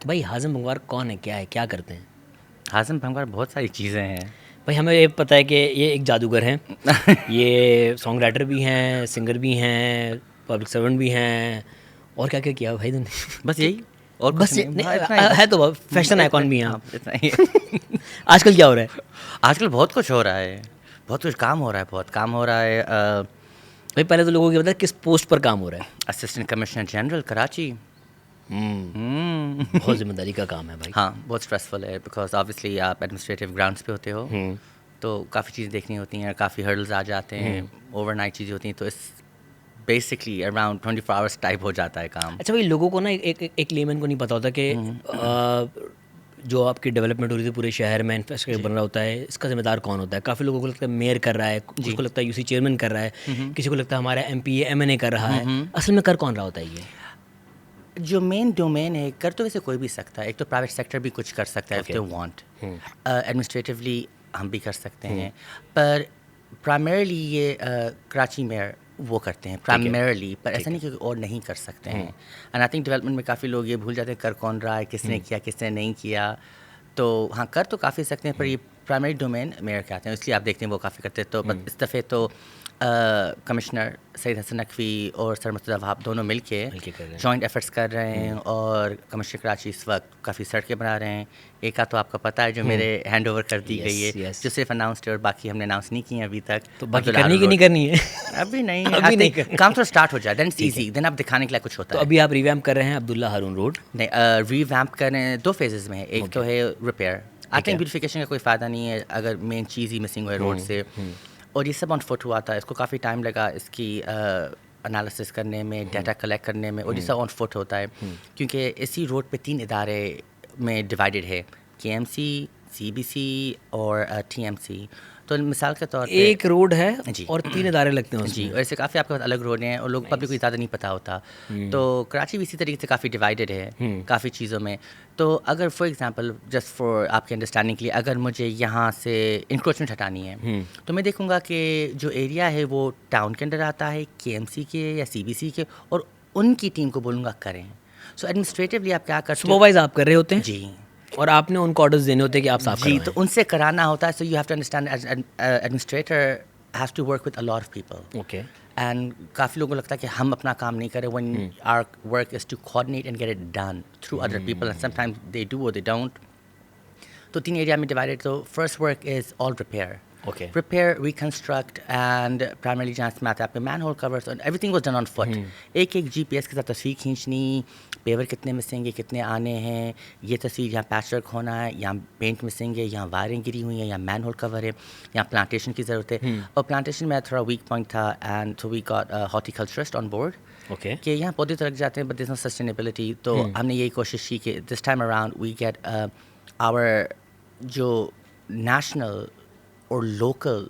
بھائی حازم بھنگوار کون ہے, کیا ہے, کیا کرتے ہیں؟ حازم بھنگوار بہت ساری چیزیں ہیں. بھائی ہمیں یہ پتہ ہے کہ یہ ایک جادوگر ہیں, یہ سانگ رائٹر بھی ہیں, سنگر بھی ہیں, پبلک سرونٹ بھی ہیں, اور کیا کیا کیا بھائی تم نے؟ بس یہی اور کچھ بس نہیں. ہاں اتنا ہی ہے بس. تو فیشن آئیکن بھی ہیں ہاں آپ. اتنا ہی. آج کل کیا ہو رہا ہے؟ آج کل بہت کچھ ہو رہا ہے, بہت کچھ کام ہو رہا ہے, بہت کام ہو رہا ہے. بھائی پہلے تو لوگوں کو یہ بتا کس پوسٹ پر کام ہو رہا ہے؟ Assistant commissioner general Karachi. بہت ذمہ داری کا کام ہے بھائی. ہاں بہت اسٹریسفل ہے, بیکاز آبویسلی آپ ایڈمنسٹریٹو گراؤنڈس پہ ہوتے ہو, تو کافی چیزیں دیکھنی ہوتی ہیں, کافی ہرڈلز آ جاتے ہیں, اوور نائٹ چیزیں ہوتی ہیں, تو اس بیسکلی اراؤنڈ 24 آورس ٹائپ ہو جاتا ہے کام. اچھا بھائی, لوگوں کو نا ایک لیمن کو نہیں پتا ہوتا کہ جو آپ کی ڈیولپمنٹ ہو رہی تھی پورے شہر میں, انفراسٹرکچر بن رہا ہوتا ہے, اس کا ذمہ دار کون ہوتا ہے؟ کافی لوگوں کو لگتا ہے میئر کر رہا ہے, کچھ کو لگتا ہے یو سی چیئرمین کر رہا ہے, کسی کو لگتا ہے ہمارا ایم پی ایم این اے کر رہا ہے. اصل میں کر کون رہا ہوتا ہے یہ؟ جو مین ڈومین ہے, کر تو ویسے کوئی بھی سکتا ہے. ایک تو پرائیویٹ سیکٹر بھی کچھ کر سکتا ہے اف دے وانٹ. ایڈمنسٹریٹولی ہم بھی کر سکتے ہیں, پر پرائمرلی یہ کراچی میئر وہ کرتے ہیں پرائمرلی, پر ایسا نہیں کہ اور نہیں کر سکتے ہیں. اینڈ آئی تھنک ڈیولپمنٹ میں کافی لوگ یہ بھول جاتے ہیں کر کون رہا ہے, کس نے کیا, کس نے نہیں کیا. تو ہاں کر تو کافی سکتے ہیں, پر یہ پرائمری ڈومین میئر کے آتے ہیں, اس لیے آپ دیکھتے ہیں وہ کافی کرتے ہیں. تو اس دفعہ تو کمشنر سید حسن نقوی اور سر مرتضیٰ وہاب دونوں مل کے جوائنٹ ایفرٹس کر رہے ہیں, اور کمشنر کراچی اس وقت کافی سڑکیں بنا رہے ہیں. ایک کا تو آپ کا پتہ ہے جو میرے ہینڈ اوور کر دی گئی ہے, جو صرف اناؤنسڈ ہے, اور باقی ہم نے اناؤنس نہیں کی ہیں ابھی تک. تو باقی کرنی کی نہیں کرنی ہے ابھی نہیں, کام تو اسٹارٹ ہو جائے دین اٹس ایزی, دین آپ دکھانے کے لیے کچھ ہوتا ہے. تو ابھی آپ ریویمپ کر رہے ہیں عبداللہ ہارون روڈ؟ نہیں, ریویمپ کر رہے ہیں, 2 فیزز میں ہے. ایک تو ہے ریپیئر. آئی تھنک بیوٹیفیکیشن کا کوئی فائدہ نہیں ہے اگر مین چیز ہی مسنگ ہوئے روڈ سے, اور یہ سب آن فٹ ہوا تھا. اس کو کافی ٹائم لگا اس کی انالیسس کرنے میں, ڈیٹا کلیکٹ کرنے میں, اور یہ سب آن فٹ ہوتا ہے کیونکہ اسی روڈ پہ 3 ادارے میں ڈیوائڈڈ ہے, کے M C, C B C اور ٹی ایم سی. تو مثال کے طور پہ ایک روڈ ہے اور 3 ادارے لگتے ہیں اس جی, میں. اور ایسے کافی آپ کے پاس الگ روڈ ہیں, اور لوگ پبلک کو زیادہ نہیں پتہ ہوتا. تو کراچی بھی اسی طریقے سے کافی ڈیوائڈڈ ہے کافی چیزوں میں. تو اگر فار ایگزامپل جسٹ فار آپ کے انڈرسٹینڈنگ کے لیے, اگر مجھے یہاں سے انکروچمنٹ ہٹانی ہے, تو میں دیکھوں گا کہ جو ایریا ہے وہ ٹاؤن کے اندر آتا ہے, کے ایم سی کے یا سی بی سی کے, اور ان کی ٹیم کو بولوں گا کریں. سو ایڈمنسٹریٹولی آپ کیا کرتے ہیں, سپروائز آپ کر رہے ہوتے ہیں جی, اور آپ نے ان کو آرڈرز دینے ہوتے ہیں کہ آپ صاف جی, کروائیں. تو ان سے کرانا ہوتا ہے. So you have to understand administrator has to work with a lot of people. Okay. And کافی لوگوں کو لگتا ہے کہ ہم اپنا کام نہیں کریں, when our work is to coordinate and get it done through other people, and sometimes they do or they don't. تو 3 ایریا میں ڈیوائڈیڈ. تو first work is all repair. Okay. Repair, reconstruct, and primarily جہاں سے میں آتے ہیں آپ کے manhole courses, and everything was done on foot. ایک جی پی ایس کے ساتھ تصویر کھینچنی, پیور کتنے مسنگ ہے, کتنے آنے ہیں, یہ تصویر یہاں پیچ ورک ہونا ہے, یہاں پینٹ مسنگ ہے, یہاں وائرنگ گری ہوئی ہے, یہاں مین ہول کور ہے, یہاں پلانٹیشن کی ضرورت ہے. اور پلانٹیشن میں تھوڑا ویک پوائنٹ تھا, and so we got horticulturist on board. Okay. کہ یہاں پودے تو لگ جاتے ہیں, but there is know sustainability. تو ہم نے یہی کوشش کی کہ this time around we get our جو نیشنل اور لوکل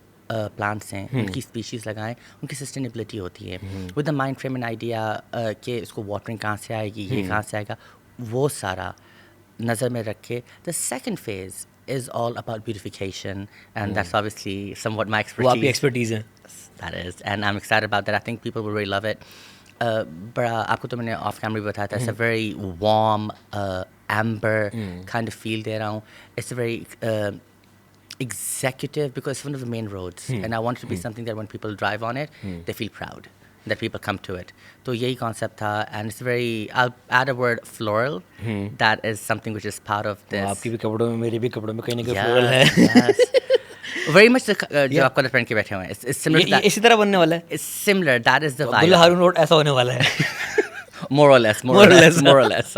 پلانٹس ہیں ان کی اسپیشیز لگائیں, ان کی سسٹینیبلٹی ہوتی ہے with the mind frame and idea کہ اس کو واٹرنگ کہاں سے آئے گی, یہ کہاں سے آئے گا, وہ سارا نظر میں رکھے. The second phase is all about beautification, and that's obviously somewhat my expertise. وہ آپ کی ایکسپرٹیز ہے. That is, and I'm excited about that. I think people will really love it. بڑا آپ کو تو میں نے آف کیمرا بھی بتایا تھا, it's a very warm, amber kind of feel دے رہا ہوں. It's a very executive, because it's one of the main roads, and I want it to be something that when people drive on it, they feel proud that people come to it. تو یہی concept تھا, and it's very, I'll add a word floral. That is something which is part of this. آپ کی بھی کپڑوں میں, میرے بھی کپڑوں میں کہیں نہ کہیں فلورل ہے. Yes. Very much جو آپ کلر پہن کے بیٹھے ہوئے ہیں, it's similar to that. اسی طرح بننے والا ہے. It's similar. That is the vibe. Abdullah Haroon road ایسا ہونے والا ہے. More or less.